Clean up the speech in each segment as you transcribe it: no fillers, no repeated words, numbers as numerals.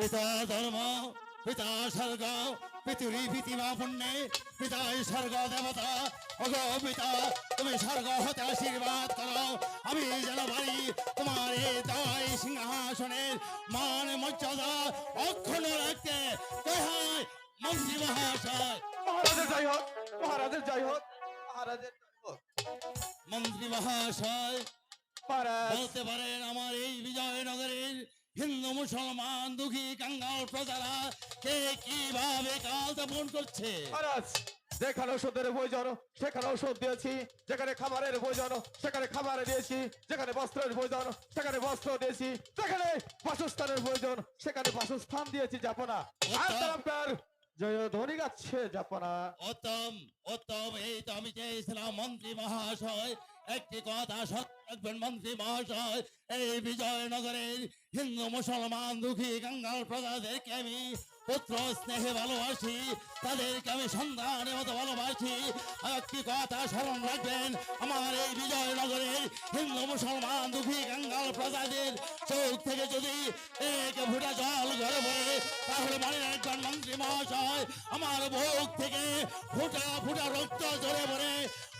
পিতা ধর্ম, পিতা স্বর্গ, পৃথিবী পৃথিবী পুণ্যে, পিতাই স্বর্গ দেবতা। ওগো পিতা, তুমি স্বর্গ হতে আশীর্বাদ করো, আমি যেন পারি তোমার এই দায় সিংহাসনের মান মর্যাদা অক্ষুণ্ণ রাখতে। দোহাই মন্ত্রী মহাশয়। মহারাজের জয় হোক, মহারাজের জয় হোক, মহারাজের জয় হোক। মন্ত্রী মহাশয়, মহারাজ, বলতে পারেন আমার এই বিজয়নগরের হিন্দু মুসলমান দুঃখী কাঙ্গাল প্রজারা কে কিভাবে কাল যাপন করছে? মহারাজ, যেখানে ওষুধের প্রয়োজন সেখানে ওষুধ দিয়েছি, যেখানে খাবারের প্রয়োজন সেখানে খাবার দিয়েছি, যেখানে বস্ত্রের প্রয়োজন সেখানে বস্ত্র দিয়েছি, যেখানে বাসস্থানের প্রয়োজন সেখানে বাসস্থান দিয়েছি যাপনা। আর তার আপনার জয় ধ্বনি গাচ্ছে যাপনা। উত্তম উত্তম, এই তো আমি চেয়েছিলাম মন্ত্রী মহাশয় একটি কথা সত্য রাখবেন। মন্ত্রী মহাশয়, এই বিজয়নগরের হিন্দু মুসলমান দুঃখী কাঙ্গাল প্রজাদেরকে আমি পুত্র স্নেহে ভালোবাসি, তাদেরকে আমি সন্তানের মতো ভালোবাসি। একটি কথা স্মরণ রাখবেন, আমার এই বিজয়নগরের হিন্দু মুসলমান দুঃখী কাঙ্গাল প্রজাদের চোখ থেকে যদি এক ফুটা জল ঘরে পড়ে, তাহলে মনে রাখবেন মন্ত্রী মহাশয়, আমার বুক থেকে ফুটা ফুটা রক্ত ঝরে পড়ে।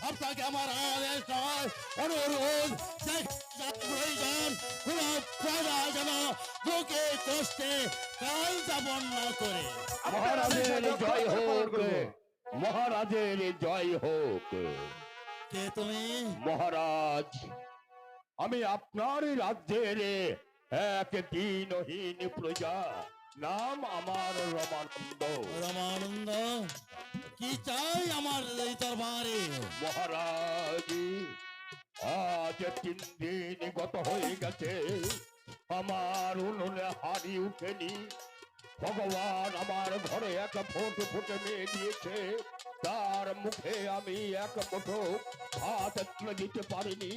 আপনাকে আমার আদেশ নয়, অনুরোধ, প্রয়োজন কোন প্রজা যেন দুঃখে কষ্টে কাল যাপন না করে। মহারাজের জয় হোক, মহারাজের জয় হোক। কে তুমি? মহারাজ, আমি আপনার রাজ্যের এক দিনহীন প্রজা, নাম আমার রমানন্দ। রমানন্দ, কি চাই আমার এই দরবারে? মহারাজ, আজ 3 দিন গত হয়ে গেছে, আমার উনুনে হাড়ি উঠেনি। ভগবান আমার ঘরে এক ফোঁট ফুটে মেয়ে দিয়েছে, তার মুখে আমি এক মুঠো ভাত তুলে দিতে পারিনি।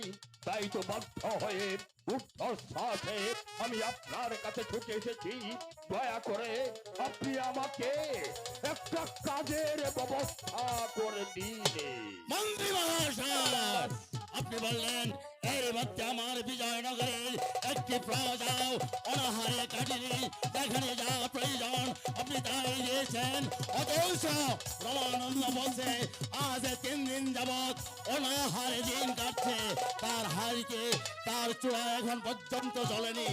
তাই তো বাধ্য হয়ে ঊর্ধ্বশ্বাসে আমি আপনার কাছে ছুটে এসেছি। দয়া করে আপনি আমাকে একটা কাজের ব্যবস্থা করে দিন। মন্ত্রী মহাশয়, আপনি বললেন এর মধ্যে আমার বিজয়নগরের একটি প্রজাও অনাহারে কাটেনি, যেখানে যা প্রয়োজন আপনি তাই দিয়েছেন। অথচ রমানন্দ বলছে আজ 3 দিন যাবৎ অনাহারে দিন কাটছে, তার হাড়িতে তার চূড়া এখন পর্যন্ত চলেনি।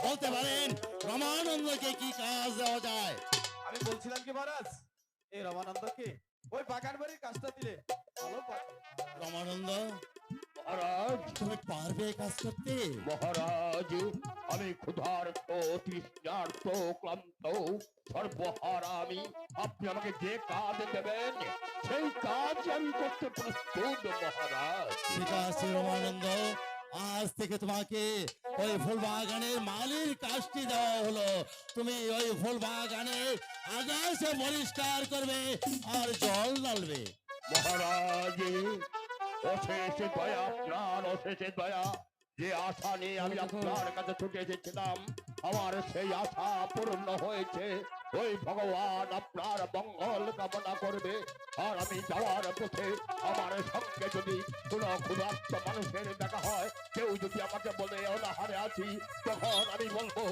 বলতে পারেন রমানন্দকে কি কাজ দেওয়া যায়? আমি বলছিলাম কি মহারাজ, এই রমানন্দকে ওই বাগান বাড়ির কাজটা দিলে ভালো পারে। রমানন্দ, মহারাজ, তুমি পারবে কাজ করতে? মহারাজ, আমি ক্ষুধার্ত, তৃষ্ণার্ত, ক্লান্ত, সর্বহারা আমি। আপনি আমাকে যে কাজ দেবেন সেই কাজ আমি করতে প্রস্তুত মহারাজ। ঠিক আছে রমানন্দ, আজ থেকে তোমাকে ওই ফুল বাগানের মালির কাজটি দেওয়া হলো। তুমি ওই ফুল বাগানের আগাছা পরিষ্কার করবে আর জল ঢালবে। মহারাজ, অশেষ দয়া আপনার, অশেষ দয়া। যে আশা নিয়ে আমি আপনার কাছে ছুটে এসেছিলাম, আমার সেই আশা পূর্ণ হয়েছে। ওই ভগবান আপনার মঙ্গল কামনা করবে। আর আমি যাওয়ার পথে আমার সঙ্গে যদি কোন ক্ষুধার্ত মানুষের দেখা হয়, কেউ যদি আমাকে বলে অনাহারে আছি, তখন আমি বলবো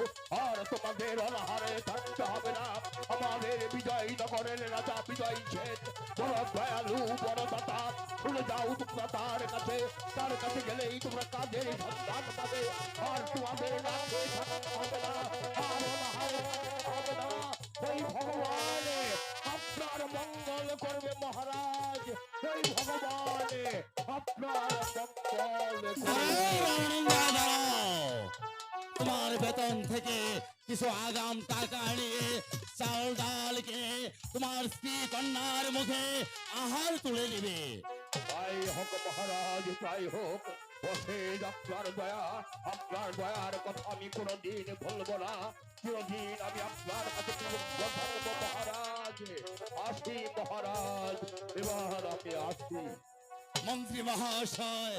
আর তোমাদের অনাহারে থাকতে হবে না। আমাদের বিজয়নগরের রাজা বিজয় সেন বড় দয়ালু, বড় দাতা। শুনে যাও তোমরা তার কাছে গেলেই তোমরা কাজের সন্ধান পাবে। আর তোমাদের না খেয়ে থাকতে হবে না, আর অনাহারে থাকতে হবে না। ওই ভগবান আপনার মঙ্গল করবে মহারাজ, ওই ভগবান আপনার মঙ্গল করবে। এই রমানন্দ, দাঁড়াও। তোমার বেতন থেকে কিছু আগাম টাকা নিয়ে চাল ডাল কিনে তোমার স্ত্রী কন্যার মুখে আহার তুলে দিবে। তাই হোক মহারাজ, তাই হোক। বসে আপনার দয়া, আপনার দয়ার কথা আমি কোনোদিন ভুলবো না। চিরদিন আমি আপনার কাছে কৃতজ্ঞ থাকবো মহারাজ। আসি মহারাজ, এবার আমি আসি। মন্ত্রী মহাশয়,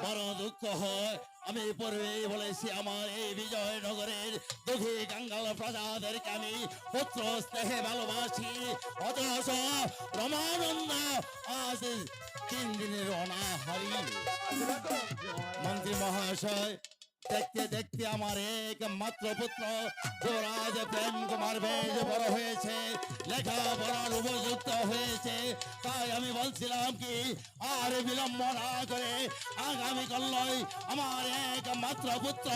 বড় দুঃখ হয়, আমি পূর্বেই বলেছি আমার এই বিজয়নগরের দুঃখী কাঙ্গাল প্রজাদেরকে আমি পুত্র স্নেহে ভালোবাসি। অথচ রমানন্দ আজ 3 দিনের অনাহারি। মন্ত্রী মহাশয়, দেখতে দেখতে আমার একমাত্র পুত্র যুবরাজ প্রেম কুমার বেশ বড় হয়েছে, লেখাপড়ার উপযুক্ত হয়েছে। তাই আমি বলছিলাম কি, আর বিলম্ব না করে আগামী কালই আমার একমাত্র পুত্র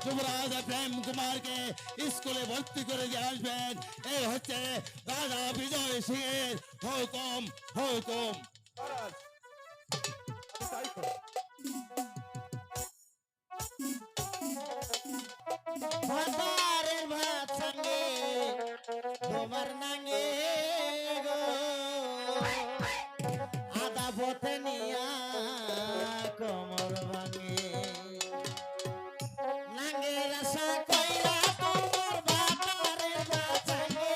যুবরাজ প্রেম কুমারকে স্কুলে ভর্তি করে দিয়ে আসবেন। এই হচ্ছে রাজা বিজয় সিংহের হুকুম হুকুম। মহারাজ, আপনি তাই করুন। ভাতারের ভাত সঙ্গে তোমার নাঙ্গে গো আদা পথে নিয়া কোমর ভাঙে নাঙ্গে আশা কইরা তোমার ভাতারের ভাত সঙ্গে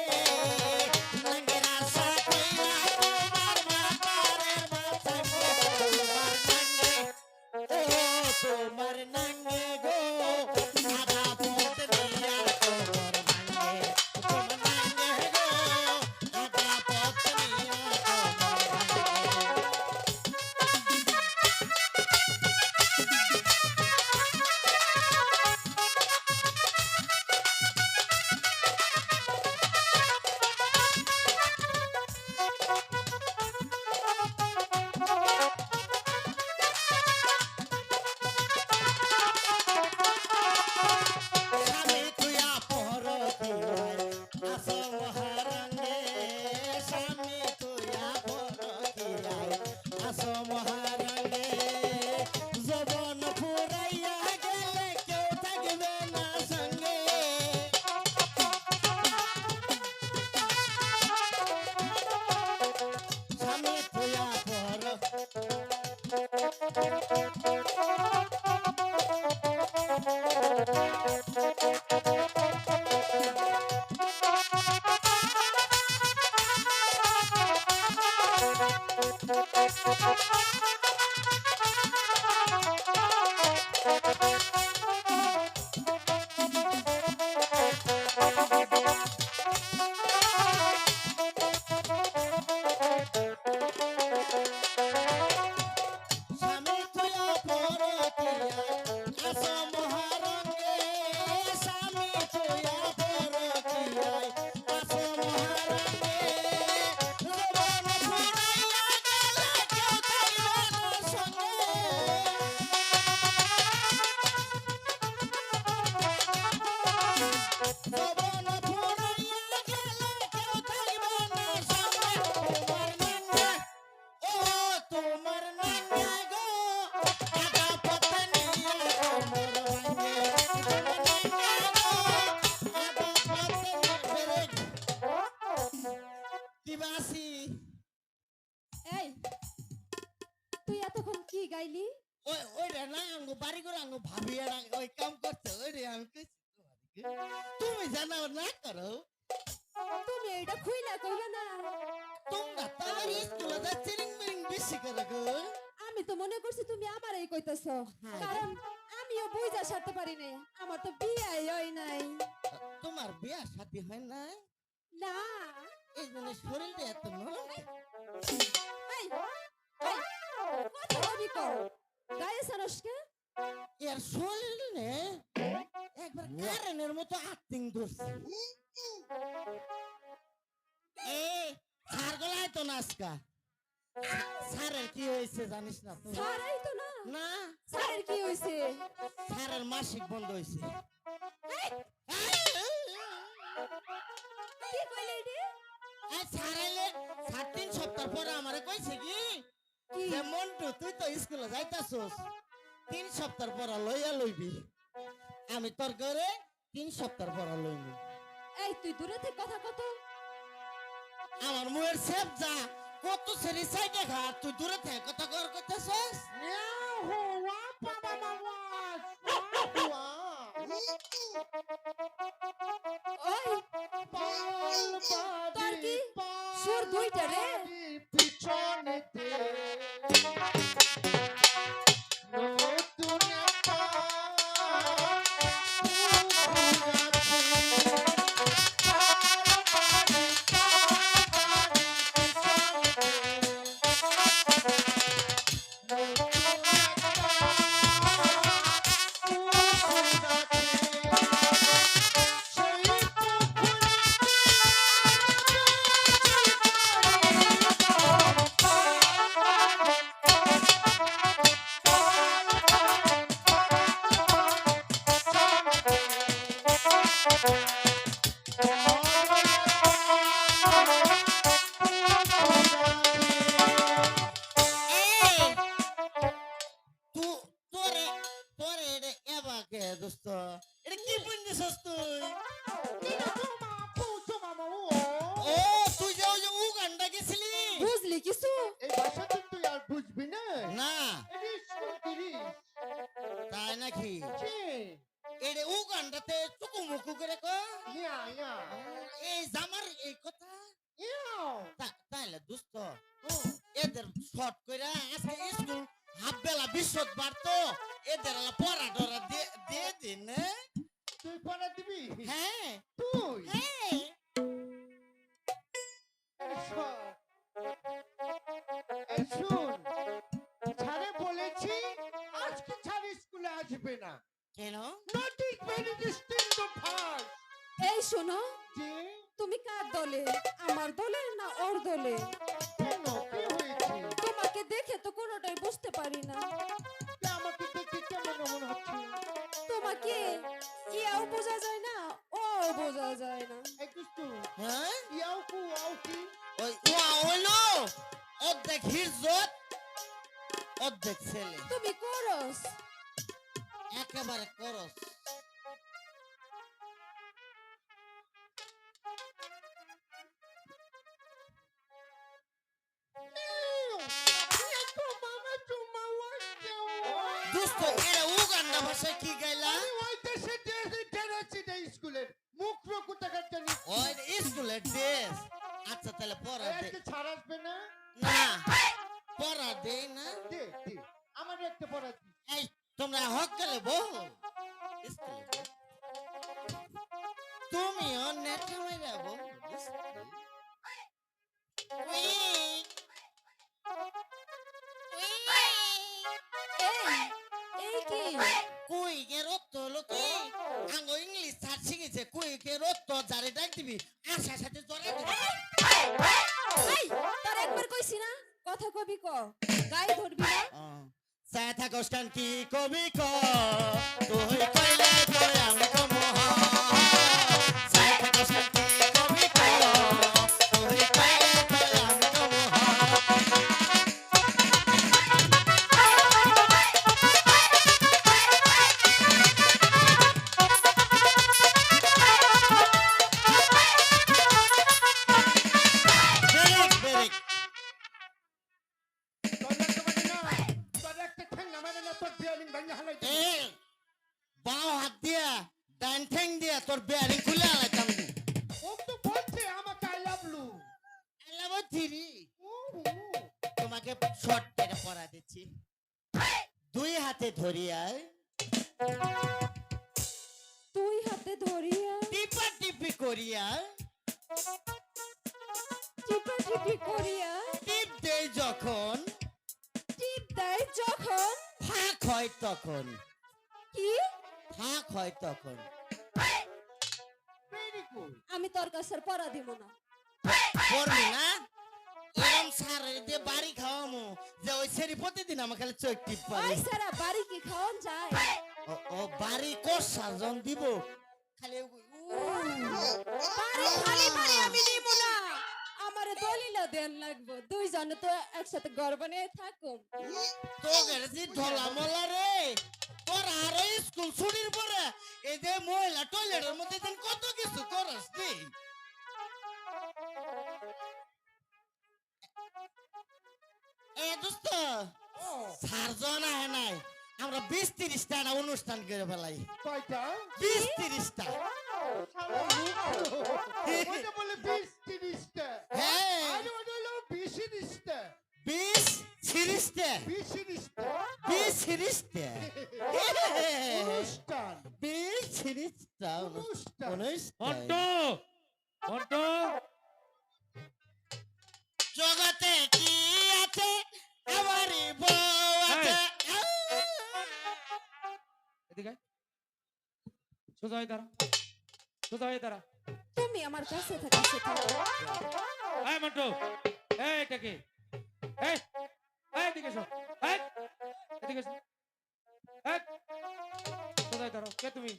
নাঙ্গে আশা কইরা তোমার ভাতারের ভাত সঙ্গে তোমার নাঙ্গে গো আদা পথে নিয়া কোমর ভাঙে তোমার নাঙ্গে গো আদা পথে নিয়া কোমর ভাঙে স্বামী তুইয়া পরতি আসো মহারঙ্গে স্বামী তুইয়া পরতি আসো মহারঙ্গে যবন ফুরাইয়া গেলে কেউ থাকবে না সঙ্গে স্বামী তুইয়া পর স্বামী তুইয়া পরতিয়া আসো মহারঙ্গে স্বামী তুইয়া পরতিয়া আসো মহারঙ্গে যৌবন ফুরাইয়া গেলে কেউ থাকবে না সঙ্গে যৌবন ফুরাইয়া গেলে কেউ থাকবে না সঙ্গে তোমার নাঙ্গে ও তোমার নাঙ্গে গো আদা পথে নিয়া কোমর ভাঙে তোমার নাঙ্গে গো আদা পথে দিবাসি এই তুই এতক্ষণ কি গাইলি? ওই রে না আঙ্গু বাড়ি করে আঙ্গু ভাবি ওই কাম করতে ওই রে আমি কইছি তুমি জানো না করো তুমি এইটা খুইলা কইলা না। তোমরা তার স্কুলে যা চিরিং মিরিং বেশি করে গো আমি তো মনে করছি তুমি আমারই কইতাছ, হ্যাঁ। কারণ আমিও বুঝা সারতে পারি নাই, আমার তো বিয়াই হয় নাই। তোমার বিয়া শাদী হয় না না এই জন্য শরীরটা এত নরম এই এই কথা কবি কর গায়ে সারসকে এর শরীর নে একবার কারেন্টের মতো আত্মিং ধরছে এই সার গলায় তো নাচকা সারের কি হয়েছে জানিস না তুই? সারাই তো না। না সারের কি হইছে? সারের মাসিক বন্ধ হয়েছে কি কইলি রে? সারাইলে 3 সপ্তাহ পরে আমারে কইছে কি কি? যে মন্টু তুই তো স্কুলে যাইতাছস 3 সপ্তাহ পর লইয়া লইবি আমি তোর ঘরে 3 সপ্তাহ পর লইবি এই তুই দূরে থেকে কথা কত। আমার মুয়ের সেপ যা কত সেরি সাইডে খা তুই দূরে থেকে কথা কর করতেছস ওই তোর কি সুর দুইটা রে? পিছনেতে নতুন দোস্ত এটা কি বলছিস তুই ও তুই যে ওই যে উগান্ডা গেছিলি বুঝলি কিছু এই ভাষাটা তুই আর বুঝবি না না এটা স্কুল তিরিশ তাই নাকি কে এটা উগান্ডাতে চুকুমুকু করে কো ইয়া ইয়া এই জামার এই কথা ইয়া তাইলে দোস্ত এদের শর্ট কইরা আজকে স্কুল হাফ বেলা বৃহস্পতিবার তো এদের পড়া ডরা দিয়ে দিন হ্যাঁ? তুই পড়া দিবি হ্যাঁ তুই হ্যাঁ এই শোন ছাড়ে বলেছি আজকে ছাড় স্কুলে আসবে না কেন not is very distinct first এই শোনো যে তুমি কার দলে আমার দলে না ওর দলে কেন কি হয়েছে তোমাকে দেখে তো কোনোটাই বুঝতে পারি না কে আমাকে দেখে কেমন মনে হচ্ছে তোমাকে ইয়াও বোঝা যায় না ও বোঝা যায় না এই দুষ্টু হ্যাঁ ইয়াও কু আও কি ওই ওয়া হইলো অর্ধেক হিজত অর্ধেক ছেলে তুমি করস একেবারে করস দোস্ত এরা উগান্ডা ভাষায় কি গাইলা ওই দেশে দেশে টেরাসি দে স্কুলের মুখ রকু টাকা জানি ওই স্কুলের ড্রেস আচ্ছা তাহলে পড়া দে আজকে ছাড় আসবে না না পড়া দে না দে দে আমার একটা পড়া দি এই তোমরা হকালে বহু স্কুলে বউ। তুমিও নেটা মাইরা বহু এই কি কুই কে রত্ত হলো কি আঙ্গ ইংলিশ ছাড় শিখেছে কুই কে রত্ত যারে ডাক দিবি আশার সাথে জড়াই দিবি এই তোর একবার কইছি না কথা কবি ক গায়ে ধরবি না সায় থাকস কান কি কবি ক তুই কইলে তুই আমি কম সায় থাকস কান কি কবি ক তুই কইলে তুই আমি কম তোর একটা ঠেঙ্গা মারে না তোর বিয়ারিং ভাঙে হালাই দে এই বাও হাত দিয়া ডান ঠ্যাং দিয়া তোর বেয়ারিং খুলে আলাইতাম ও তো বলছে আমাকে আই লাভ লু আলাবো থিরি তোমাকে শর্ট করে পড়া দিচ্ছি দুই হাতে ধরিয়া তুই হাতে ধরিয়া টিপা টিপি করিয়া টিপা টিপি করিয়া টিপ দেই যখন টিপ দেয় যখন ফাঁক হয় তখন কি ফাঁক হয় তখন ভেরি গুড আমি তোর কাছে পড়া দিব না পড়বি না এরম সারে দিয়ে বাড়ি খাওয়ামু যে ওই সেরি প্রতিদিন আমার খালি চোখ টিপ পারে ওই সারা বাড়ি কি খাওয়ান যায় ও বাড়ি কষা জন দিব খালি বাড়ি খালি বাড়ি আমি দিব না আমার দলিল দেন লাগবো দুইজনে তো একসাথে ঘর বানিয়ে থাকুম তো গেছি ঢোলা মোলা রে তোর আর স্কুল ছুটির পরে এই যে মহিলা টয়লেটের মধ্যে দিন কত কিছু করস নি এ দোস্ত সারজন আহে নাই আমরা 20-30টা অনুষ্ঠান করে ফেলাই কয়টা 20-30টা শালা মুখ ওটা বলে 20-30টা হ্যাঁ আরে ওটা হলো 20-30টা 20-30টা 20-30টা 20-30টা অনুষ্ঠান 20-30টা অনুষ্ঠান অনুষ্ঠান মন্টু জগতে কি আছে আমারই বউ আছে এদিকে সোজা হয়ে দাঁড়া সোজা হয়ে দাঁড়া তুমি আমার কাছে থাকো এই মন্টু এই এটা কি এই এদিকে এসো এদিকে এসো সোজা হয়ে দাঁড়াও কে তুমি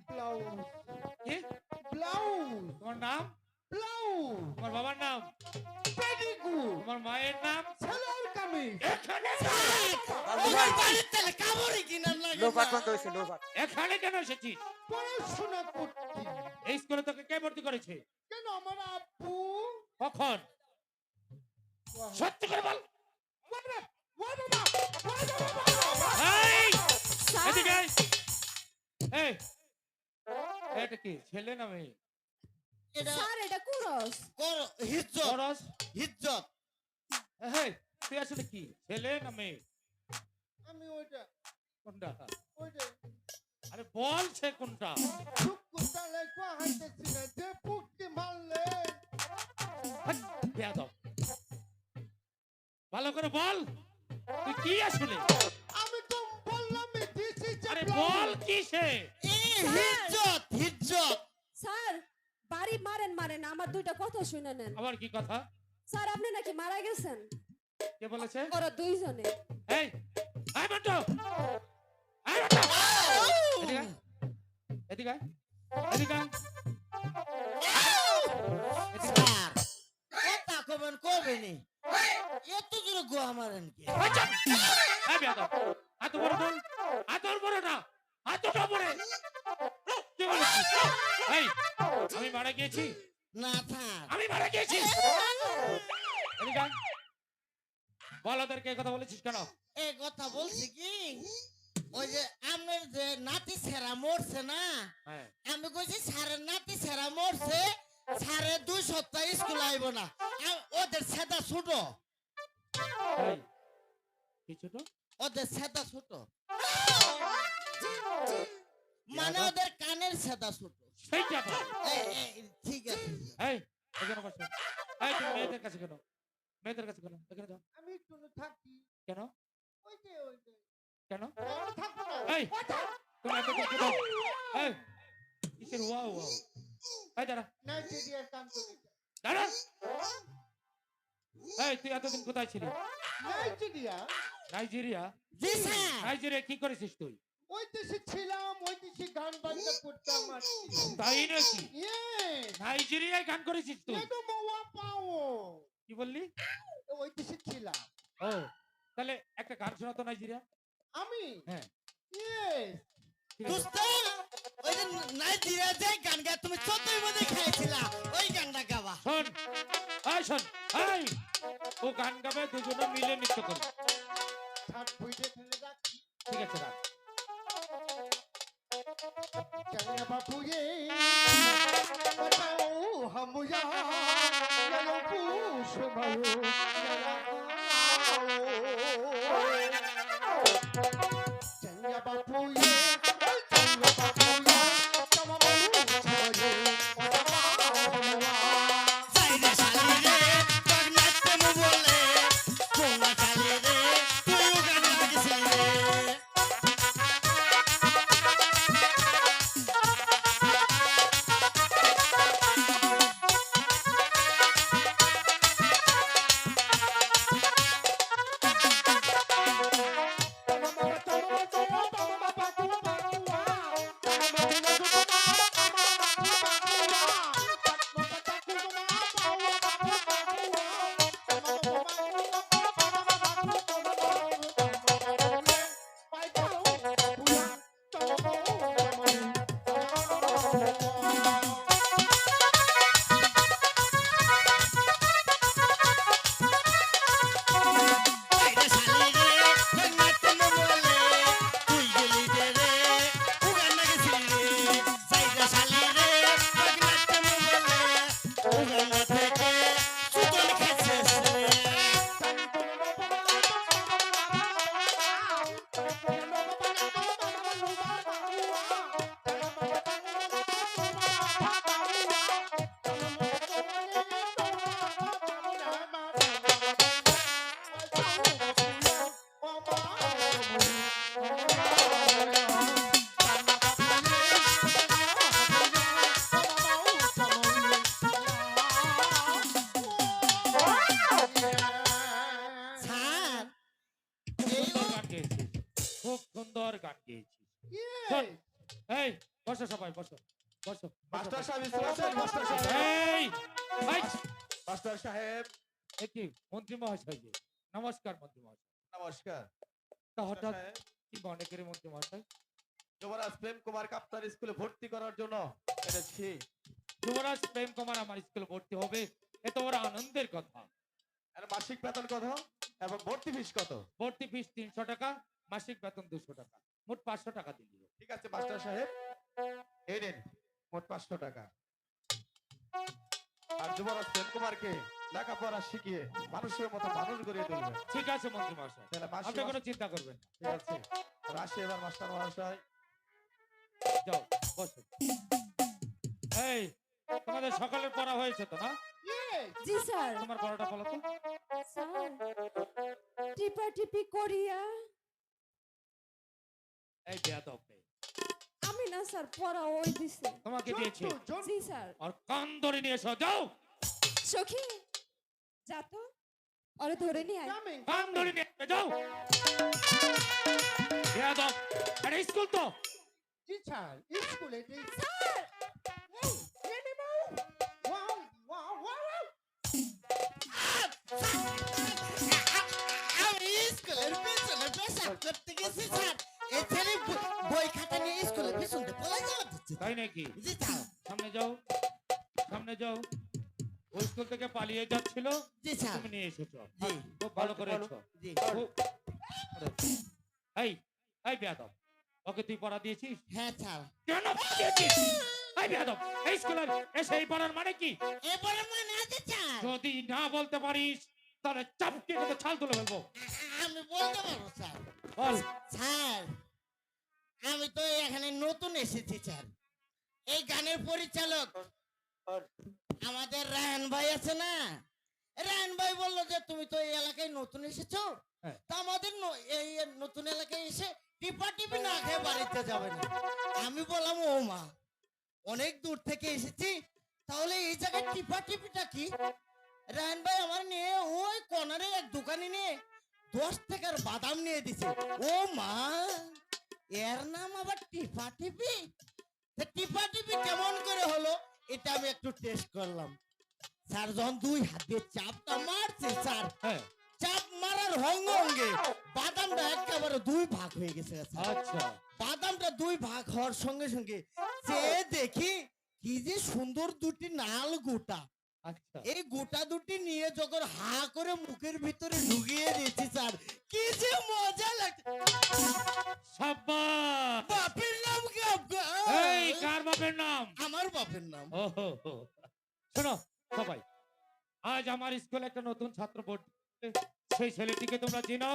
ব্লাউজ কি ব্লাউজ তোমার নাম ব্লাউজ তোমার বাবার নাম পেডিকু তোমার মায়ের নাম সালোয়ার কামিজ আমার বাড়ির তেলে কামড়ি কিনার লাগে লোপাট বন্ধ হয়েছে লোপাট। এখানে কেন এসেছিস? পড়াশোনা করছি। এই স্কুলে তোকে কে ভর্তি করেছে? কেন আমার আব্বু? কখন? সত্যি করে বল। বাবা, বাবা, বাবা, এই, স্যার, এদিকে আয়। এই, এটা কি ছেলে না মেয়ে? এটা স্যার এটা কুরস। হিজ্জত খরচ? হিজ্জত এই, তুই আসলে কি ছেলে না মেয়ে? আমি ওইটা কোনটা? ওইটা আরে বল সে কোনটা? শুকুরটা লেখা হাইতেছি না যে পুককে মারলে হাট, বেয়াদব। ভালো করে বল তুই কি আসলে? আমি তো বললাম দিছি যে আরে বল কি সে? হিজ্জত হিজ্জত স্যার বাড়ি মারেন মারেন আমার দুইটা কথা শুনে নেন। আবার কি কথা? স্যার আপনি নাকি মারা গেছেন? কে বলেছে? ওরা দুইজনে। এই, আয় মন্টু, আয় মন্টু। এদিকে আয়, এদিকে আয়, এদিকে আয়। এদিকে আয়। স্যার কথা কবেন কবেনি এত জোরে গোয়া মারেন কি? আচ্ছা, এই বেয়াদব, হাত উপরে তোল, হাত উপরে না, হাত উপরে। কি বলেছিস? এই, আমি মারা গিয়েছি, না থাক আমি মারা গিয়েছি। এদিকে আয়। বল ওদেরকে এই কথা বলেছিস কেন? এই কথা বলছি কি ওই যে আমার যে নাতি ছেড়া মরছে না হ্যাঁ, আমি কইছি স্যারের নাতি ছেড়া মরছে স্যারের 2 সপ্তাহ স্কুল আইব না ওদের সেটা ছোট এই, কি ছোট? ওদের সেটা ছোট মানে ওদের কানের সেটা ছোট সেইটা বল। ঠিক আছে এই, এখানে বসো। এই, তুমি মেয়েদের কাছে কেন? মেয়েদের কাছে কেন? এখানে যাও। আমি একটু থাকি কেন? ওইটা কেন? থাকবো না এই, তুমি এতদিন কোথায়? এই, কিসের ওয়াও ওয়াও? এই দাঁড়া, নাইজেরিয়ার কাম করি দাঁড়া। এই, তুই এতদিন কোথায় ছিলি? Nigeria Nigeria? জি স্যার নাইজেরিয়া কি করেছিস তুই? ওই দেশে ছিলাম ওই দেশে গান বাজনা করতাম আর তাই নাকি? ইয়ে নাইজেরিয়ায় গান করেছিস তুই? এগো বাবা পাও কি বললি? ওই দেশে ছিলাম ও, তাহলে একটা গান শোনা তো নাইজেরিয়া। আমি হ্যাঁ, ইয়েস ঠিক আছে। দোস্ত ওই যে নাইজেরিয়া যে গান গায় তুমি 14 মধ্যে খাইছিলা ওই গানটা গাবা শোন, এই শোন, এই, ও গান গাবে, দুজনে মিলে নৃত্য করবে। থাক বইতে ফেলে রাখি ঠিক আছে, রাখ। चलिए बापू ये बताओ हम यहाँ पूछ भयो चलिए बापू ये चलिए बापू ये तम पूछ भयो সাইরে শালি রে গান নাচতে মু বলে কোনা শালি রে তুইও গান লাগিছিস রে সাইরে শালি রে গান নাচতে মু বলে তুই গেলি রে ও গান লাগিছিস রে সাইরে শালি রে গান নাচতে মু বলে ও গান থেকে সুতন খেছিস রে স্যার এই সুন্দর গান গেয়েছিস, খুব সুন্দর গান গেয়েছিস। শোন, এই, বসো সবাই, বসো, বসো, মাস্টার সাহেব স্কুল আছেন? মাস্টার সাহেব, এই, এই, মাস্টার সাহেব এ কি মন্ত্রী মহাশয় যে? নমস্কার মন্ত্রী মহাশয়। নমস্কার। তা মাস্টার হঠাৎ সাহেব, কিংবা অনেকের মধ্যে মশাই। যুবরাজ প্রেম কুমারকে আপনার স্কুলে ভর্তি করার জন্য এনেছি। যুবরাজ প্রেম কুমার আমার স্কুলে ভর্তি হবে, এ তো ওর আনন্দের কথা। আর মাসিক বেতন কত এবং ভর্তি ফিস কত? ভর্তি ফিস 300 টাকা, মাসিক বেতন 200 টাকা, মোট 500 টাকা দিলি। ঠিক আছে মাস্টার সাহেব, এই নিন মোট 500 টাকা। আর যুবরাজ প্রেম কুমারকে লেখাপড়া শিখিয়ে মানুষের মতো মানুষ গড়িয়ে তুলবেন। ঠিক আছে মন্ত্রী মহাশয়, তাহলে মাসি আপনি কোনো চিন্তা করবেন না। ঠিক আছে, আর আসি এবার মাস্টার মহাশয়। যাও বসো। এই তোমাদের সকালের পড়া হয়েছে তো না? Yes! জি স্যার। তোমার পড়াটা বলো তো। স্যার টিপা টিপি করিয়া এই বেয়াদব মেয়ে, আমি না স্যার পড়া ওই দিছে। তোমাকে দিয়েছি। জি স্যার। আর কান ধরে নিয়ে এসো, যাও সখী যা তো, ওরে ধরে নিয়ে আয়। Coming! কান ধরে নিয়ে এসো, যাও বেয়াদব। আরে স্কুল তো Teacher, স্কুলে এই স্যার wow, wow, wow! আমি স্কুলের পিছনে পেশাব করতে গেছি স্যার, এখানে বই খাতা নিয়ে স্কুলের পিছনে পড়ে যাওয়া হচ্ছে। তাই নাকি? জি স্যার। সামনে যাও, সামনে যাও। ওই স্কুল থেকে পালিয়ে যাচ্ছিল, জি স্যার। তুমি নিয়ে এসেছো। জি খুব ভালো করেছো। জি। এই এই বেয়াদব, ওকে তুই পড়া দিয়েছিস? হ্যাঁ স্যার। কেন পড়া দিয়েছিস? এই বেয়াদব, এই স্কুলের এসে এই পড়ার মানে কি? এবারে মনে আছে স্যার? যদি না বলতে পারিস তাহলে চাপকে কিন্তু ছাল তুলে ফেলবো। আমি বলতে পারবো স্যার। বল। স্যার আমি তো এখানে নতুন এসেছি স্যার। এই গানের পরিচালক আমাদের রায়ন ভাই আছে না, রায়ন ভাই বললো যে তুমি তো এই এলাকায় নতুন এসেছো, হ্যাঁ। তা আমাদের এই নতুন এলাকায় এসে টিপা টিপি না খেয়ে বাড়িতে যাবে না। আমি বললাম ও মা, অনেক দূর থেকে এসেছি, তাহলে এই জায়গায় টিপা টিপিটা কি? রায়ন ভাই আমার নিয়ে ওই কর্নারে এক দোকানে নিয়ে 10 টাকার বাদাম নিয়ে দিছে। ও মা, এর নাম আবার টিপা টিপি? তা টিপা টিপি কেমন করে হলো এটা আমি একটু টেস্ট করলাম। স্যার যখন 2 হাত দিয়ে চাপটা মারছে স্যার, হ্যাঁ, চাপ মারার সঙ্গে সঙ্গে বাদামটা একেবারে 2 ভাগ হয়ে গেছে স্যার। আচ্ছা বাদামটা 2 ভাগ হওয়ার সঙ্গে সঙ্গে সে দেখি কি যে সুন্দর দুটি নাল গোটা, আচ্ছা। এই গোটা দুটি নিয়ে যখন হা করে মুখের ভিতরে ঢুকিয়ে দিয়েছি স্যার, কি যে মজা লাগছে। সাব্বাস। বাপের নাম কি আপনার? এই কার বাপের নাম? আমার বাপের নাম। ও হো হো। শোনো সবাই, আজ আমার স্কুলে একটা নতুন ছাত্র ভর্তি হয়েছে। সেই ছেলেটিকে তোমরা চিনো?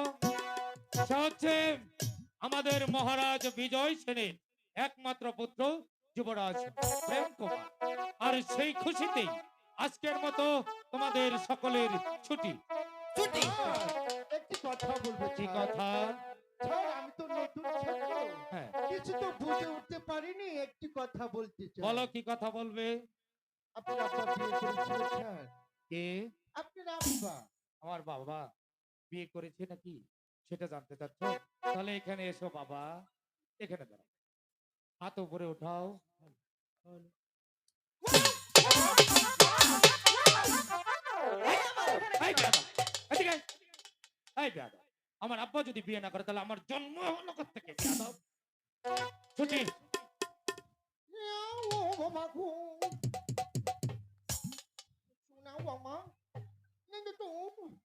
সে হচ্ছে আমাদের মহারাজ বিজয় সেনের একমাত্র পুত্র যুবরাজ প্রেম কুমার। আর সেই খুশিতেই আজকের মতো তোমাদের সকলের ছুটি। ছুটি। একটি কথা বলবো কি স্যার। কথা? স্যার, আমি তো নতুন ছাত্র, হ্যাঁ, কিছু তো বুঝে উঠতে পারিনি, একটি কথা বলতে চাই। বলো কি কথা বলবে? আপনার আব্বা বিয়ে করেছিল স্যার? কে? আপনার আব্বা? আমার বাবা বিয়ে করেছে নাকি সেটা জানতে চাচ্ছ? তাহলে এখানে এসো বাবা, এখানে দাঁড়াও, হাত উপরে উঠাও। এই বেয়াদব, এদিকে আয়। এই বেয়াদব, আমার আব্বা যদি বিয়ে না করে তাহলে আমার জন্ম হলো কোত্থেকে? বেয়াদব। ছুটি। ও বাবা গো, শোনা বাবা, নন্দ তো ও বাবা।